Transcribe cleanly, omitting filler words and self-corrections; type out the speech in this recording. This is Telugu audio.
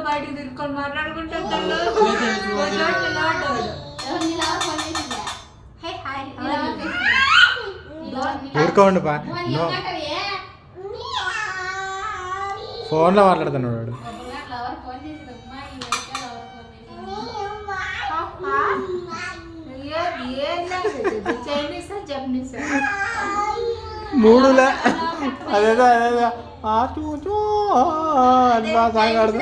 బయటికి తిరుక్కొని మాట్లాడుకుంటాడు. ఊరుకోండి బా ఫోన్లో మాట్లాడుతున్నాడు వాడు. మూడులా అదేదో చూచూ అది బాగా సాగాడుతూ